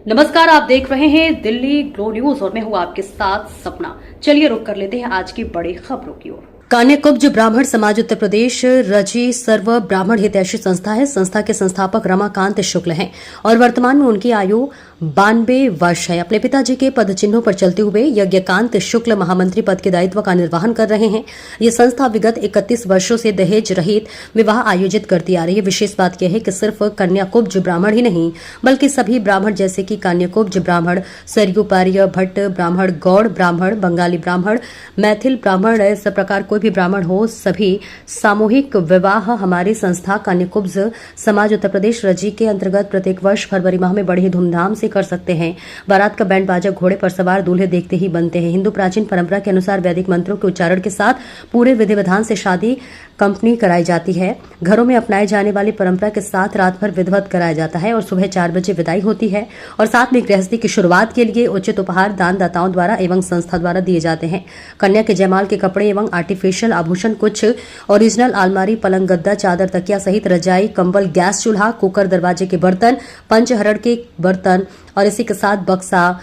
नमस्कार, आप देख रहे हैं दिल्ली ग्लो न्यूज और मैं हूं आपके साथ सपना। चलिए रुक कर लेते हैं आज की बड़ी खबरों की ओर। कान्यकुब्ज ब्राह्मण समाज उत्तर प्रदेश रजी सर्व ब्राह्मण हितैषी संस्था है। संस्था के संस्थापक रमाकांत शुक्ल हैं और वर्तमान में उनकी आयु 92 वर्ष है। अपने पिताजी के पद चिन्हों पर चलते हुए यज्ञकांत शुक्ल महामंत्री पद के दायित्व का निर्वहन कर रहे हैं। ये संस्था विगत 31 वर्षों से दहेज रहित विवाह आयोजित करती आ रही है। विशेष बात यह है कि सिर्फ कन्याकुब्ज ब्राह्मण ही नहीं बल्कि सभी ब्राह्मण जैसे कि कान्यकुब्ज ब्राह्मण, सरयुपार्य भट्ट ब्राह्मण, गौड़ ब्राह्मण, बंगाली ब्राह्मण, मैथिल ब्राह्मण, इस प्रकार कोई भी ब्राह्मण हो, सभी सामूहिक विवाह हमारी संस्था कान्यकुब्ज समाज उत्तर प्रदेश रजी के अंतर्गत प्रत्येक वर्ष फरवरी माह में बड़े ही धूमधाम से कर सकते हैं। बारात का बैंड बाजा घोड़े पर सवार दूल्हे देखते ही बनते हैं। हिंदू प्राचीन परंपरा के अनुसार वैदिक मंत्रों के उच्चारण के साथ पूरे विधि विधान से शादी कंपनी कराई जाती है। घरों में अपनाए जाने वाली परंपरा के साथ रात भर विधिवत कराया जाता है और सुबह 4 बजे विदाई होती है और साथ में गृहस्थी की शुरुआत के लिए उचित उपहार दानदाताओं द्वारा एवं संस्था द्वारा दिए जाते हैं। कन्या के जयमाल के कपड़े एवं आर्टिफिशियल आभूषण, कुछ ओरिजिनल अलमारी, पलंग, गद्दा, चादर, तकिया सहित रजाई, कंबल, गैस चूल्हा, कुकर, दरवाजे के बर्तन, पंचहरण के बर्तन और इसी के साथ बक्सा,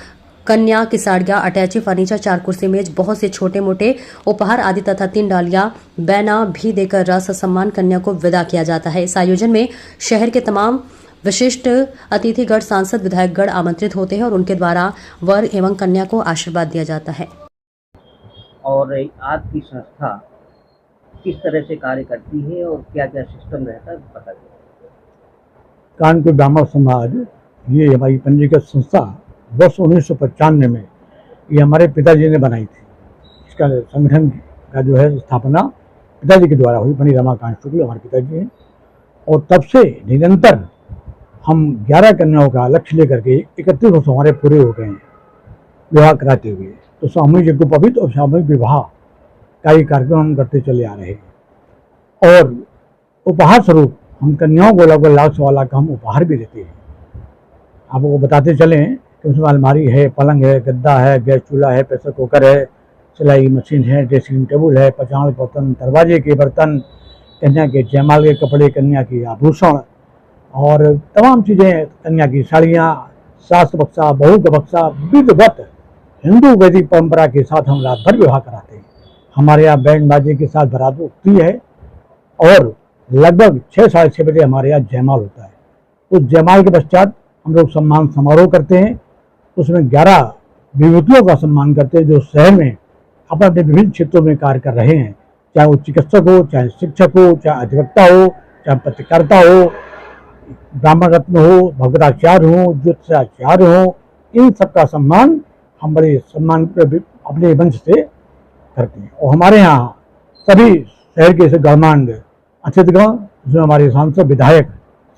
कन्या की साड़ियां, अटैची फर्नीचर, 4 कुर्सी मेज, बहुत से छोटे मोटे उपहार आदि तथा 3 डालियां बैना भी देकर रस सम्मान कन्या को विदा किया जाता है। इस आयोजन में शहर के तमाम विशिष्ट अतिथिगण, सांसद, विधायकगण आमंत्रित होते हैं और उनके द्वारा वर एवं कन्या को आशीर्वाद दिया जाता है। और आपकी संस्था किस तरह से कार्य करती है और क्या क्या सिस्टम रहता है बता दीजिए। कानपुर ब्राह्मण समाज ये हमारी पंजीकृत संस्था वर्ष 1995 में ये हमारे पिताजी ने बनाई थी। इसका संगठन का जो है स्थापना पिताजी के द्वारा हुई। पंडित रमाकांत शुक्ल हमारे पिताजी हैं और तब से निरंतर हम 11 कन्याओं का लक्ष्य लेकर के 31 वर्ष हमारे पूरे हो गए हैं विवाह कराते हुए। तो सामूहिक यज्ञोपवीत और सामूहिक विवाह का ये कार्यक्रम हम करते चले आ रहे हैं और उपहार स्वरूप हम कन्याओं को लगभग लाख सवा लाख का हम उपहार भी देते हैं। आपको बताते चलें कि उसमें अलमारी है, पलंग है, गद्दा है, गैस चूल्हा है, प्रेशर कुकर है, सिलाई मशीन है, ड्रेसिंग टेबल है, पचाण बर्तन, दरवाजे के बर्तन, कन्या के जयमाल के कपड़े, कन्या की आभूषण और तमाम चीज़ें, कन्या की साड़ियाँ, सास बक्सा, बहू का बक्सा, विधिवत हिंदू वैदिक परंपरा के साथ हम रात भर विवाह कराते हैं। हमारे यहाँ बैंड बाजे के साथ बारात उठती है और लगभग 6 साढ़े 6 बजे हमारे यहाँ जयमाल होता है। उस जयमाल के पश्चात हम लोग सम्मान समारोह करते हैं। उसमें 11 विभूतियों का सम्मान करते हैं जो शहर में अपने अपने विभिन्न क्षेत्रों में कार्य कर रहे हैं, चाहे वो चिकित्सक हो, चाहे शिक्षक हो, चाहे अधिवक्ता हो, चाहे पत्रकारिता हो, ब्राह्मण रत्न हो, भगवताचार्य हो, ज्योतिषाचार्य हो, इन सबका सम्मान हम बड़े सम्मान अपने वंश से करते हैं। और हमारे यहाँ सभी शहर के ऐसे गणमान्य अतिथिगण जिसमें हमारे सांसद, विधायक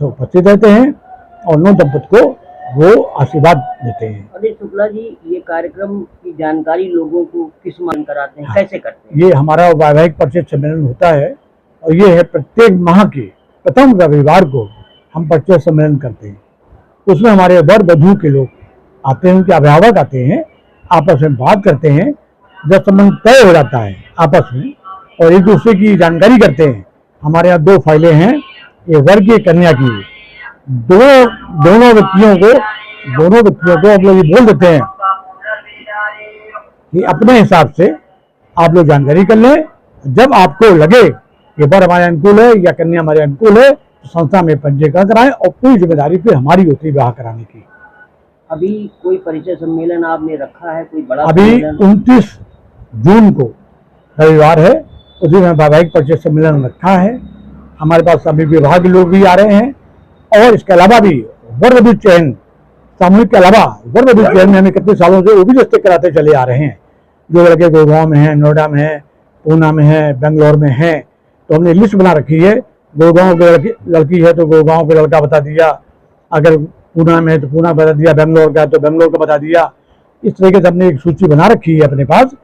सब उपस्थित रहते हैं और नौ दंपत को वो आशीर्वाद देते हैं। अरे शुक्ला जी, ये कार्यक्रम की जानकारी लोगों को किस मान कराते हैं, कैसे करते हैं? ये हमारा वैवाहिक परिचय सम्मेलन होता है और ये है प्रत्येक माह के प्रथम रविवार को हम परिचय सम्मेलन करते हैं। उसमें हमारे वर वधू के लोग आते हैं, उनके अभिभावक आते हैं, आपस में बात करते हैं। जब संबंध तय हो जाता है आपस में और एक दूसरे की जानकारी करते हैं। हमारे यहाँ 2 फाइलें हैं, ये वर की कन्या की। दोनों व्यक्तियों को आप लोग ये बोल देते हैं कि अपने हिसाब से आप लोग जानकारी कर लें। जब आपको लगे कि वर हमारे अनुकूल है या कन्या हमारे अनुकूल है तो संस्था में पंजीकरण कराएं और पूरी जिम्मेदारी फिर हमारी होती है विवाह कराने की। अभी कोई परिचय सम्मेलन आपने रखा है, कोई बड़ा? अभी 29 जून को रविवार है, उस दिन वैवाहिक परिचय सम्मेलन रखा है। हमारे पास सभी विभाग के लोग भी आ रहे हैं और इसके अलावा भी वर वधू चयन सामूहिक के अलावा वर वधू चयन में हमें कितने सालों से वो भी रिश्ते कराते चले आ रहे हैं। जो लड़के गुड़गांव में हैं, नोएडा में हैं, पूना में हैं, बेंगलोर में हैं, तो हमने लिस्ट बना रखी है। गुड़गांव की लड़की है तो गुड़गांव का लड़का बता दिया, अगर पूना में है तो पूना बता दिया, बेंगलोर का है तो बेंगलोर का बता दिया। इस तरीके से हमने एक सूची बना रखी है अपने पास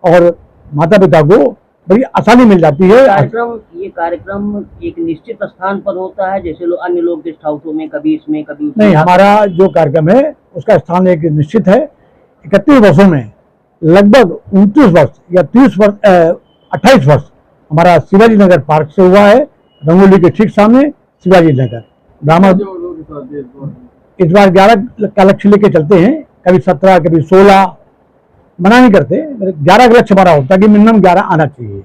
और माता पिता को बड़ी आसानी मिल जाती है। ये कार्यक्रम एक निश्चित स्थान पर होता है, जैसे अन्य लोग गेस्ट हाउसों में, कभी इसमें कभी उसमें? नहीं, हमारा जो कार्यक्रम है उसका स्थान एक निश्चित है। 31 वर्षों में लगभग 29 वर्ष या 28 वर्ष हमारा शिवाजी नगर पार्क से हुआ है, रंगोली के ठीक सामने शिवाजी नगर। ब्राह्मण इस बार 11 का लक्ष्य लेके चलते हैं, कभी 17, कभी 16, मना नहीं करते, 11 का लक्ष्य हमारा होता है कि मिनिमम 11 आना चाहिए।